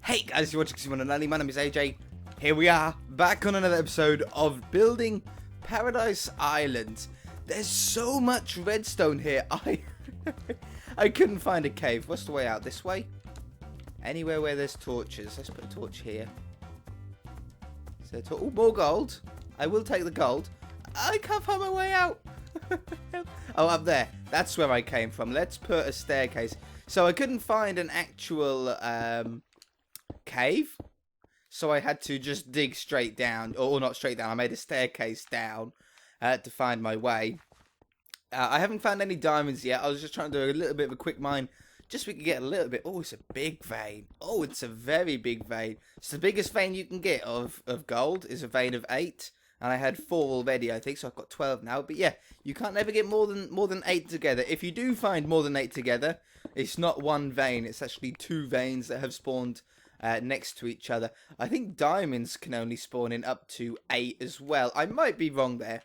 Hey guys, you're watching Simon and Ali. My name is AJ. Here we are, back on another episode of building Paradise Island. There's so much redstone here. I couldn't find a cave. What's the way out? This way? Anywhere where there's torches. Let's put a torch here. Oh, more gold. I will take the gold. I can't find my way out. Oh, up there. That's where I came from. Let's put a staircase. So I couldn't find an actual cave, so I had to just dig straight down, or not straight down. I made a staircase down to find my way. I haven't found any diamonds yet. I was just trying to do a little bit of a quick mine, just so we could get a little bit. Oh, it's a big vein. Oh, it's a very big vein. It's the biggest vein you can get of gold is a vein of 8, and I had 4 already, I think, so I've got 12 now. But yeah, you can't ever get more than 8 together. If you do find more than 8 together, it's not one vein. It's actually 2 veins that have spawned next to each other. I think diamonds can only spawn in up to 8 as well. I might be wrong there.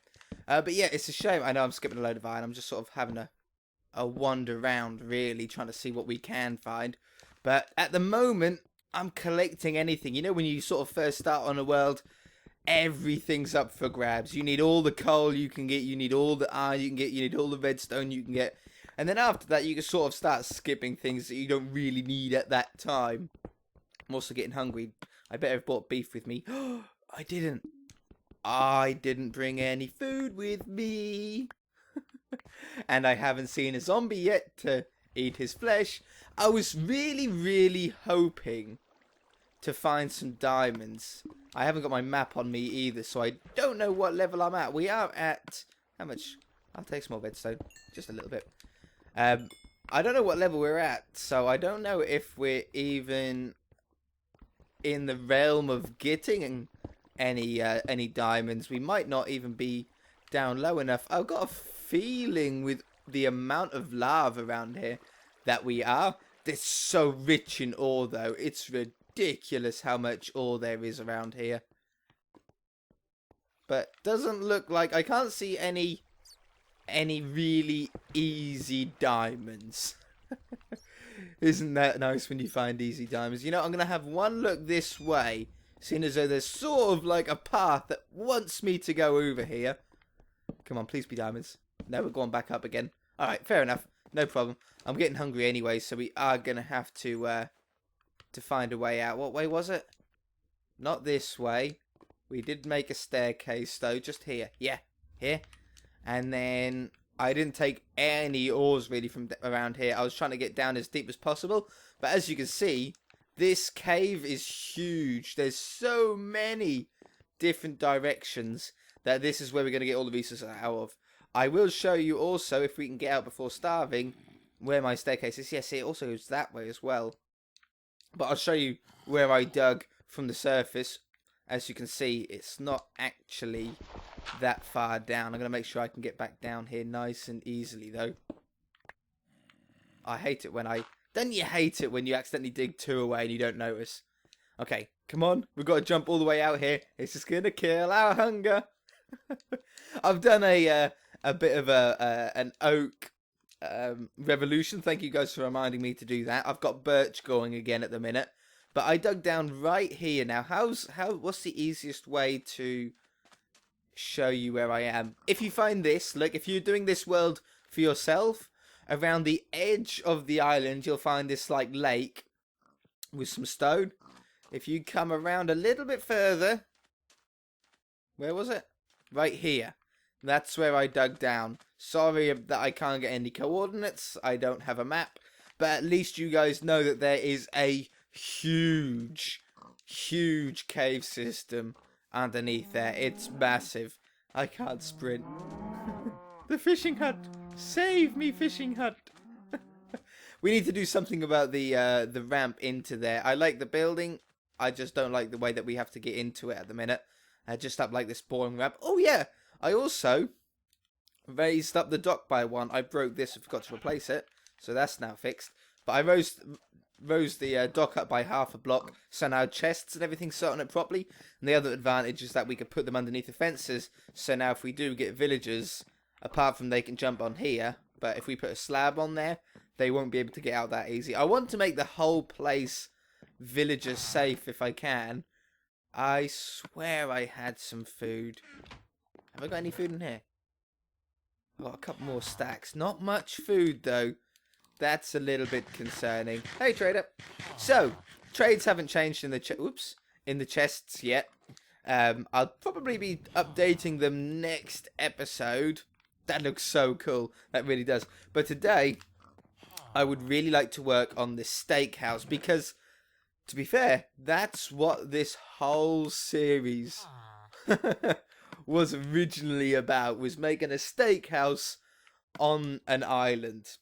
But yeah, it's a shame. I know I'm skipping a load of iron. I'm just sort of having a wander around, really, trying to see what we can find. But at the moment, I'm collecting anything. You know, when you sort of first start on a world, everything's up for grabs. You need all the coal you can get. You need all the iron you can get. You need all the redstone you can get. And then after that, you can sort of start skipping things that you don't really need at that time. I'm also getting hungry. I better have brought beef with me. I didn't. I didn't bring any food with me. And I haven't seen a zombie yet to eat his flesh. I was really hoping to find some diamonds. I haven't got my map on me either, so I don't know what level I'm at. We are at... How much? I'll take some more redstone. Just a little bit. I don't know what level we're at, so I don't know if we're even in the realm of getting any diamonds. We might not even be down low enough. I've got a feeling with the amount of lava around here that we are. They're so rich in ore, though. It's ridiculous how much ore there is around here. But doesn't look like... I can't see any really easy diamonds. Isn't that nice when you find easy diamonds? You know, I'm going to have one look this way, seeing as though there's sort of like a path that wants me to go over here. Come on, please be diamonds. No, we're going back up again. Alright, fair enough. No problem. I'm getting hungry anyway, so we are going to have to find a way out. What way was it? Not this way. We did make a staircase, though, just here. Yeah, here. And then I didn't take any ores really from around here. I was trying to get down as deep as possible. But as you can see, this cave is huge. There's so many different directions that this is where we're going to get all the resources out of. I will show you also, if we can get out before starving, where my staircase is. Yes, it also goes that way as well. But I'll show you where I dug from the surface. As you can see, it's not actually that far down. I'm going to make sure I can get back down here nice and easily, though. I hate it when Don't you hate it when you accidentally dig 2 away and you don't notice? Okay, come on. We've got to jump all the way out here. It's just going to kill our hunger. I've done a bit of an oak revolution. Thank you guys for reminding me to do that. I've got birch going again at the minute. But I dug down right here now. What's the easiest way to show you where I am? If you find this, look, if you're doing this world for yourself, around the edge of the island, you'll find this like lake with some stone. If you come around a little bit further, where was it? Right here. That's where I dug down. Sorry that I can't get any coordinates. I don't have a map. But at least you guys know that there is a huge cave system underneath there. It's massive. I can't sprint. The fishing hut. Save me, fishing hut. We need to do something about the ramp into there. I like the building. I just don't like the way that we have to get into it at the minute. Just up like this boring ramp. Oh yeah, I also raised up the dock by 1. I broke this and forgot to replace it, so that's now fixed. But I rose the dock up by half a block, so now chests and everything's set on it properly. And the other advantage is that we could put them underneath the fences, so now if we do get villagers, apart from they can jump on here, but if we put a slab on there, they won't be able to get out that easy. I want to make the whole place villagers safe if I can. I swear I had some food. Have I got any food in here? I've got a couple more stacks. Not much food, though. That's a little bit concerning. Hey, trader. So, trades haven't changed in the in the chests yet. I'll probably be updating them next episode. That looks so cool. That really does. But today, I would really like to work on this steakhouse because, to be fair, that's what this whole series was originally about, was making a steakhouse on an island.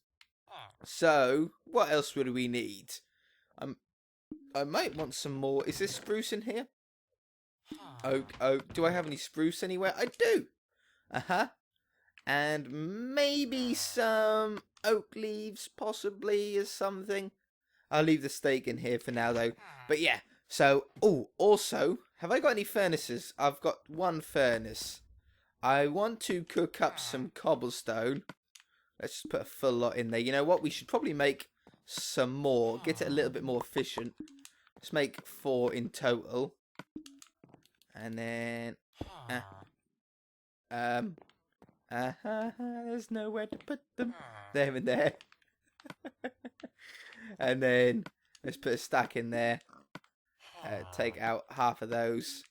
So, what else would we need? I might want some more. Is this spruce in here? Oak. Do I have any spruce anywhere? I do. And maybe some oak leaves, possibly, or something. I'll leave the steak in here for now, though. But yeah, so, also, have I got any furnaces? I've got one furnace. I want to cook up some cobblestone. Let's just put a full lot in there. You know what? We should probably make some more. Get it a little bit more efficient. Let's make 4 in total. And then... there's nowhere to put them. There and there. And then let's put a stack in there. Take out half of those.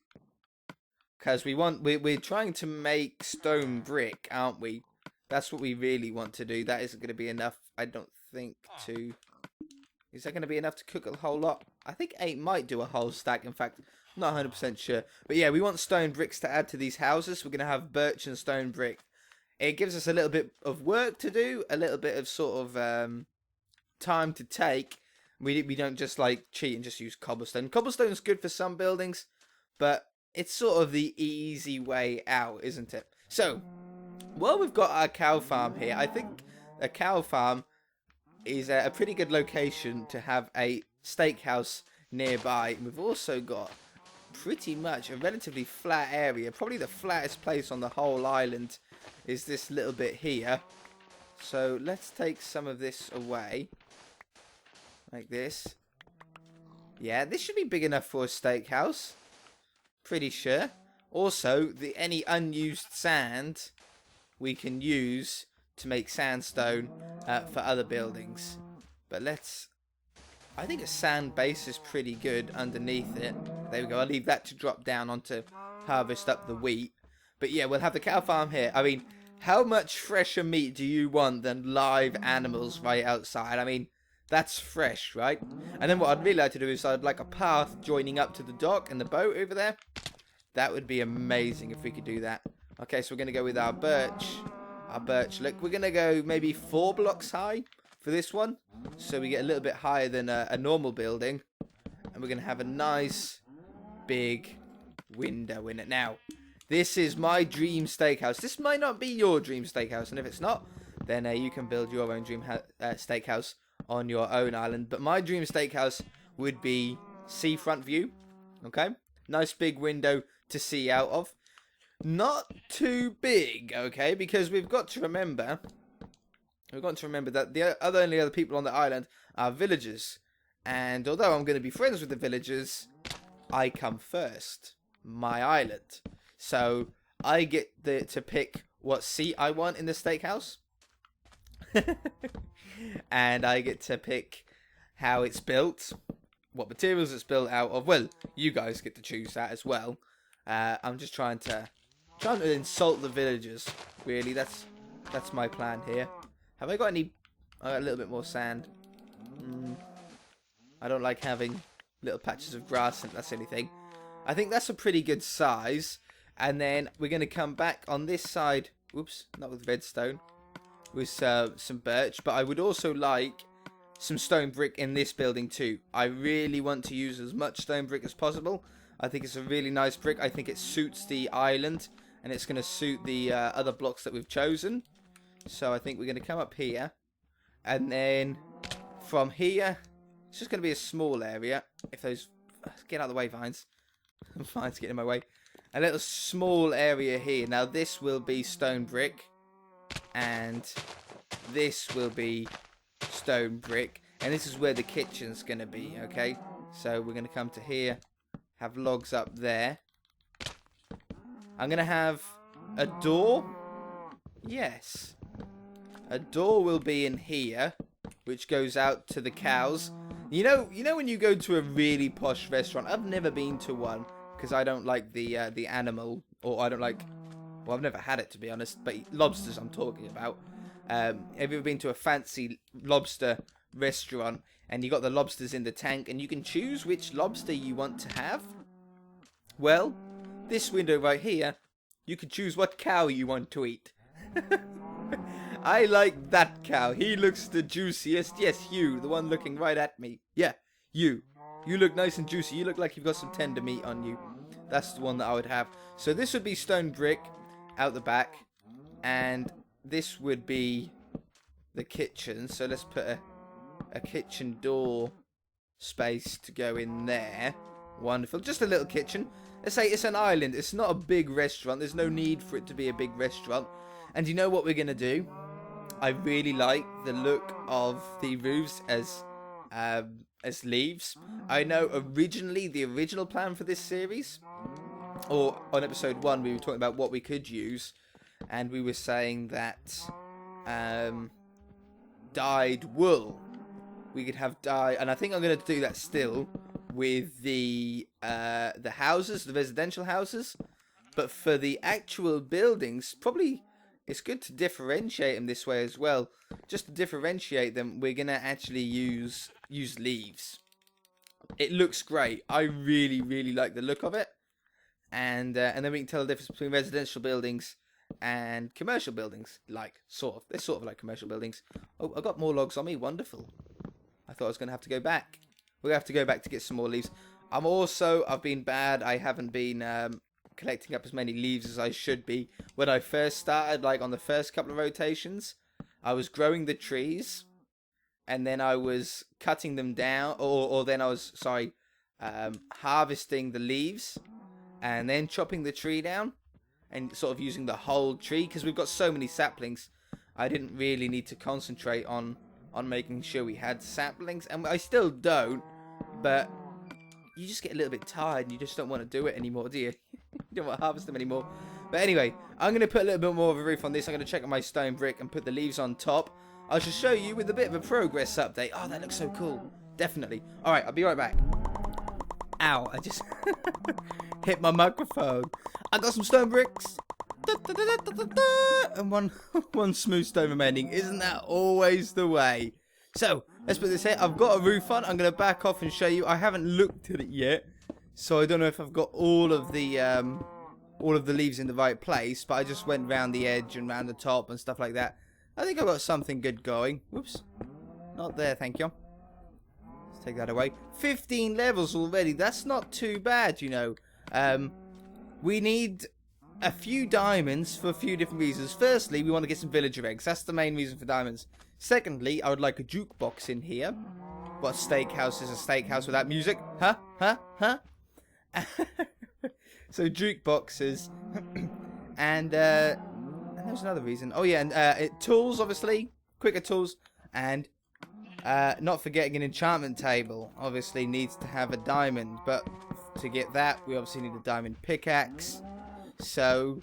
Because we're trying to make stone brick, aren't we? That's what we really want to do. That isn't going to be enough, I don't think, to... Is that going to be enough to cook a whole lot? I think 8 might do a whole stack. In fact, I'm not 100% sure. But yeah, we want stone bricks to add to these houses. We're going to have birch and stone brick. It gives us a little bit of work to do. A little bit of sort of time to take. We don't just like cheat and just use cobblestone. Cobblestone's good for some buildings. But it's sort of the easy way out, isn't it? So, while we've got our cow farm here, I think a cow farm is a pretty good location to have a steakhouse nearby. We've also got pretty much a relatively flat area. Probably the flattest place on the whole island is this little bit here. So let's take some of this away. Like this. Yeah, this should be big enough for a steakhouse. Pretty sure. Also, any unused sand we can use to make sandstone for other buildings. But I think a sand base is pretty good underneath it. There we go. I'll leave that to drop down onto harvest up the wheat. But yeah, we'll have the cow farm here. I mean, how much fresher meat do you want than live animals right outside? I mean, that's fresh, right? And then what I'd really like to do is I'd like a path joining up to the dock and the boat over there. That would be amazing if we could do that. Okay, so we're going to go with our birch. Look, we're going to go maybe 4 blocks high for this one. So we get a little bit higher than a normal building. And we're going to have a nice big window in it. Now, this is my dream steakhouse. This might not be your dream steakhouse. And if it's not, then you can build your own dream steakhouse on your own island. But my dream steakhouse would be seafront view. Okay? Nice big window to see out of. Not too big, okay? Because we've got to remember that the only other people on the island are villagers. And although I'm going to be friends with the villagers, I come first. My island. So I get to pick what seat I want in the steakhouse. And I get to pick how it's built. What materials it's built out of. Well, you guys get to choose that as well. I'm just trying to insult the villagers. Really, that's my plan here. Have I got any? I got a little bit more sand. I don't like having little patches of grass, and that's anything. I think that's a pretty good size. And then we're going to come back on this side. Oops, not with redstone. With some birch. But I would also like some stone brick in this building too. I really want to use as much stone brick as possible. I think it's a really nice brick. I think it suits the island. And it's going to suit the other blocks that we've chosen. So I think we're going to come up here. And then from here, it's just going to be a small area. If those... Get out of the way, vines. Vines get in my way. A little small area here. Now this will be stone brick. And this will be stone brick. And this is where the kitchen's going to be, okay? So we're going to come to here, have logs up there. I'm going to have a door. Yes. A door will be in here, which goes out to the cows. You know when you go to a really posh restaurant, I've never been to one because I don't like the animal, or I don't like, well, I've never had it to be honest, but lobsters I'm talking about. Have you ever been to a fancy lobster restaurant and you got the lobsters in the tank and you can choose which lobster you want to have? Well, this window right here, you can choose what cow you want to eat. I like that cow. He looks the juiciest. Yes, you, the one looking right at me. Yeah, you. You look nice and juicy. You look like you've got some tender meat on you. That's the one that I would have. So this would be stone brick out the back. And this would be the kitchen. So let's put a kitchen door space to go in there. Wonderful. Just a little kitchen. Let's say it's an island. It's not a big restaurant. There's no need for it to be a big restaurant. And you know what we're going to do? I really like the look of the roofs as leaves. I know originally, the original plan for this series, or on episode 1, we were talking about what we could use. And we were saying that dyed wool. We could have dye, and I think I'm going to do that still with the houses, the residential houses. But for the actual buildings, probably it's good to differentiate them this way as well. Just to differentiate them, we're going to actually use leaves. It looks great. I really, really like the look of it. And then we can tell the difference between residential buildings and commercial buildings. Like, sort of. They're sort of like commercial buildings. Oh, I got more logs on me. Wonderful. I thought I was going to have to go back. We're going to have to go back to get some more leaves. I've been bad. I haven't been collecting up as many leaves as I should be. When I first started, like on the first couple of rotations, I was growing the trees. And then I was cutting them down. Or then I was, harvesting the leaves. And then chopping the tree down. And sort of using the whole tree. Because we've got so many saplings. I didn't really need to concentrate on making sure we had saplings. And I still don't. But you just get a little bit tired. And you just don't want to do it anymore, do you? You don't want to harvest them anymore. But anyway, I'm going to put a little bit more of a roof on this. I'm going to check on my stone brick and put the leaves on top. I shall show you with a bit of a progress update. Oh, that looks so cool. Definitely. Alright, I'll be right back. Ow, I just hit my microphone. I got some stone bricks. And one smooth stone remaining. Isn't that always the way? So, let's put this here. I've got a roof on. I'm going to back off and show you. I haven't looked at it yet. So I don't know if I've got all of the leaves in the right place. But I just went round the edge and round the top and stuff like that. I think I've got something good going. Whoops. Not there, thank you. Let's take that away. 15 levels already. That's not too bad, you know. We need a few diamonds for a few different reasons. Firstly, we want to get some villager eggs. That's the main reason for diamonds. Secondly, I would like a jukebox in here. What steakhouse is a steakhouse without music? Huh? Huh? Huh? So jukeboxes. And there's another reason. Oh yeah, and tools, obviously. Quicker tools. And not forgetting an enchantment table. Obviously needs to have a diamond. But to get that, we obviously need a diamond pickaxe. So,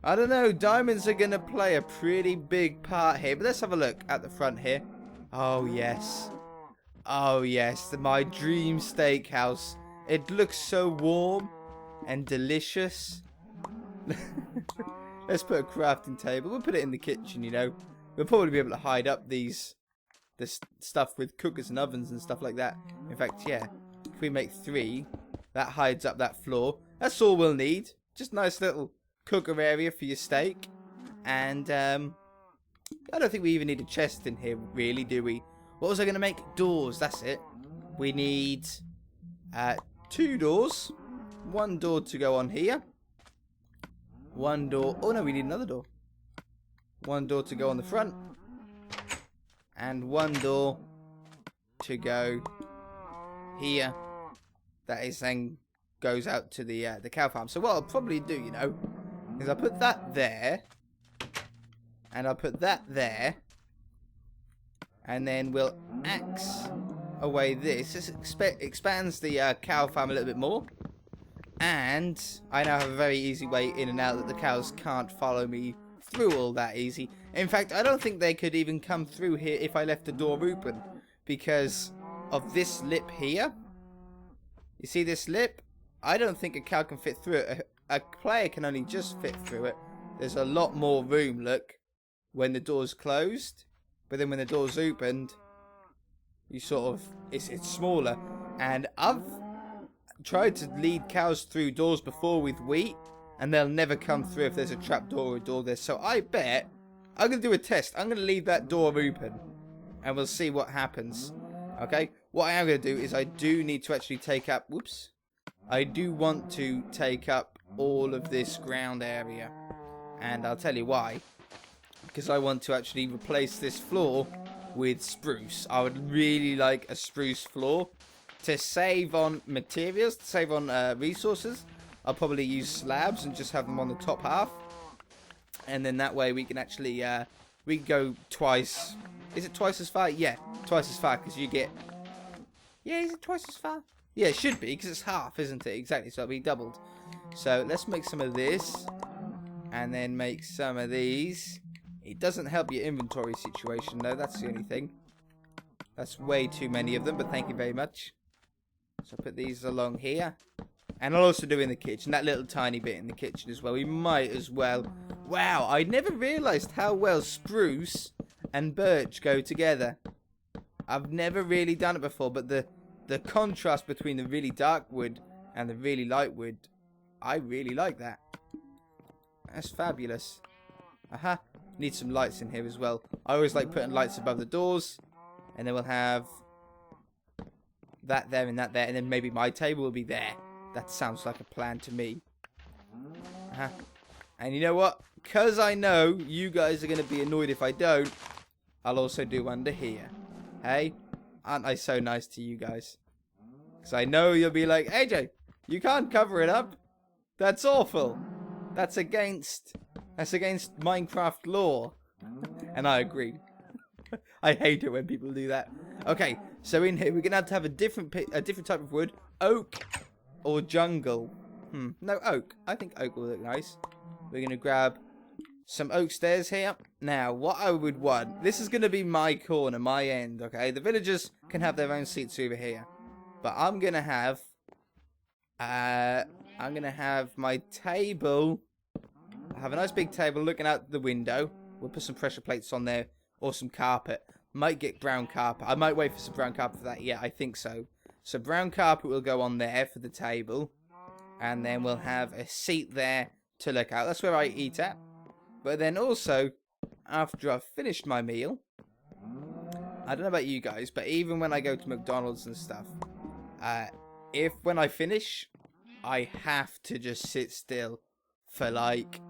I don't know. Diamonds are going to play a pretty big part here. But let's have a look at the front here. Oh, yes. Oh, yes. My dream steakhouse. It looks so warm and delicious. Let's put a crafting table. We'll put it in the kitchen, you know. We'll probably be able to hide up this stuff with cookers and ovens and stuff like that. In fact, yeah. If we make 3, that hides up that floor. That's all we'll need. Just a nice little cooker area for your steak. And I don't think we even need a chest in here, really, do we? What was I going to make? Doors, that's it. We need 2 doors. 1 door to go on here. 1 door. Oh, no, we need another door. 1 door to go on the front. And 1 door to go here. That is then goes out to the cow farm. So what I'll probably do, you know, is I'll put that there. And I'll put that there. And then we'll axe away this expands the cow farm a little bit more. And I now have a very easy way in and out that the cows can't follow me through all that easy. In fact, I don't think they could even come through here if I left the door open. Because of this lip here. You see this lip? I don't think a cow can fit through it. A player can only just fit through it. There's a lot more room, look, when the door's closed. But then when the door's opened, you sort of, it's smaller. And I've tried to lead cows through doors before with wheat, and they'll never come through if there's a trap door or a door there. So I bet I'm going to do a test. I'm going to leave that door open, and we'll see what happens. Okay, what I am going to do is I do need to actually take up, whoops, I do want to take up all of this ground area, and I'll tell you why. Because I want to actually replace this floor with spruce. I would really like a spruce floor to save on materials, to save on resources. I'll probably use slabs and just have them on the top half, and then that way we can actually we can go twice. Is it twice as far? Yeah, twice as far, because you get... Yeah, is it twice as far? Yeah, it should be, because it's half, isn't it? Exactly, so it'll be doubled. So let's make some of this, and then make some of these. It doesn't help your inventory situation, though. That's the only thing. That's way too many of them, but thank you very much. So put these along here. And I'll also do in the kitchen, that little tiny bit in the kitchen as well. We might as well. Wow, I never realised how well spruce and birch go together. I've never really done it before, but the contrast between the really dark wood and the really light wood, I really like that. That's fabulous. Aha. Need some lights in here as well. I always like putting lights above the doors. And then we'll have that there and that there. And then maybe my table will be there. That sounds like a plan to me. Aha. And you know what? Because I know you guys are going to be annoyed if I don't, I'll also do under here. Hey? Aren't I so nice to you guys? Because I know you'll be like, AJ, you can't cover it up. That's awful. That's against Minecraft law. And I agree. I hate it when people do that. Okay, so in here we're going to have a different type of wood. Oak or jungle. No, oak. I think oak will look nice. We're going to grab some oak stairs here. Now, what I would want, this is going to be my corner, my end, okay? The villagers can have their own seats over here. But I'm going to have my table. I have a nice big table looking out the window. We'll put some pressure plates on there or some carpet. Might get brown carpet. I might wait for some brown carpet for that. Yeah, I think so. So brown carpet will go on there for the table. And then we'll have a seat there to look out. That's where I eat at. But then also, after I've finished my meal, I don't know about you guys, but even when I go to McDonald's and stuff, if when I finish, I have to just sit still for like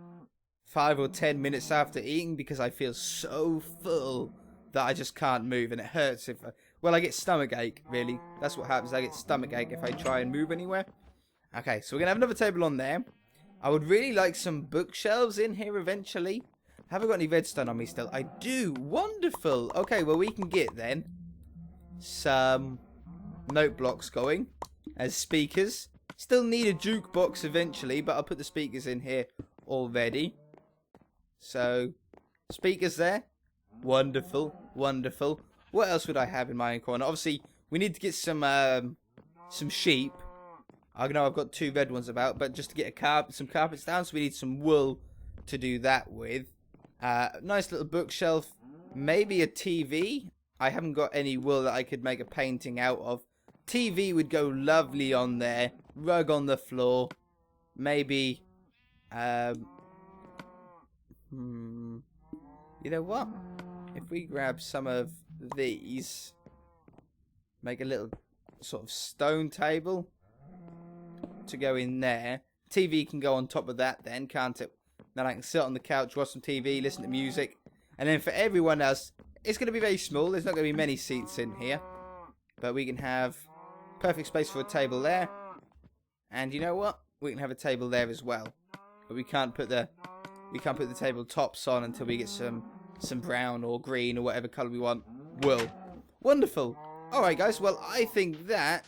5 or 10 minutes after eating because I feel so full that I just can't move, and it hurts if I get stomach ache, really. That's what happens. I get stomach ache if I try and move anywhere. Okay, so we're going to have another table on there. I would really like some bookshelves in here eventually. Haven't got any redstone on me still. I do. Wonderful. Okay, well, we can get then some note blocks going as speakers. Still need a jukebox eventually, but I'll put the speakers in here already. So, speakers there. Wonderful. Wonderful. What else would I have in my own corner? Obviously, we need to get some sheep. I know I've got 2 red ones about, but just to get some carpets down, so we need some wool to do that with. Nice little bookshelf. Maybe a TV. I haven't got any wool that I could make a painting out of. TV would go lovely on there. Rug on the floor. Maybe, you know what? If we grab some of these, make a little sort of stone table to go in there. TV can go on top of that then, can't it? Then I can sit on the couch, watch some TV, listen to music. And then for everyone else, it's going to be very small. There's not going to be many seats in here. But we can have perfect space for a table there. And you know what? We can have a table there as well. But we can't put the table tops on until we get some brown or green or whatever colour we want wool. Wonderful. Alright, guys. Well, I think that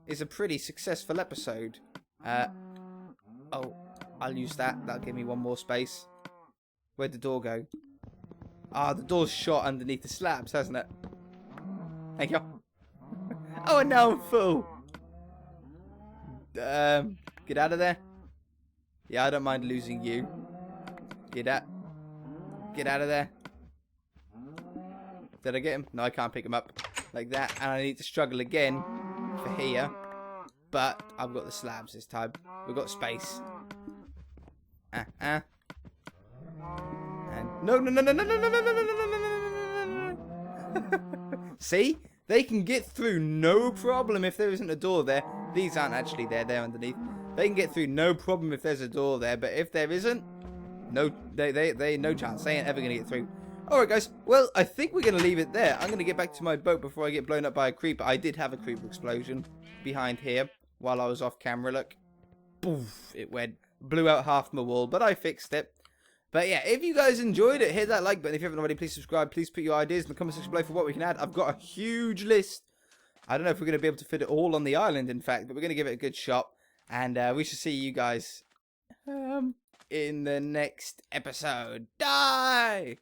is a pretty successful episode. Oh, I'll use that. That'll give me one more space. Where'd the door go? Ah, the door's shot underneath the slabs, hasn't it? Thank you. Oh, and now I'm full. Get out of there. Yeah, I don't mind losing you. Get out of there. Did I get him? No, I can't pick him up. Like that. And I need to struggle again for here. But I've got the slabs this time. We've got space. And no. See? They can get through no problem if there isn't a door there. These aren't actually there. They're underneath. They can get through no problem if there's a door there. But if there isn't, no, they no chance. They ain't ever going to get through. Alright, guys. Well, I think we're going to leave it there. I'm going to get back to my boat before I get blown up by a creeper. I did have a creeper explosion behind here while I was off camera. Look. Poof. It went. Blew out half my wall. But I fixed it. But yeah, if you guys enjoyed it, hit that like button. If you haven't already, please subscribe. Please put your ideas in the comment section below for what we can add. I've got a huge list. I don't know if we're going to be able to fit it all on the island, in fact. But we're going to give it a good shot. And we shall see you guys in the next episode. Die!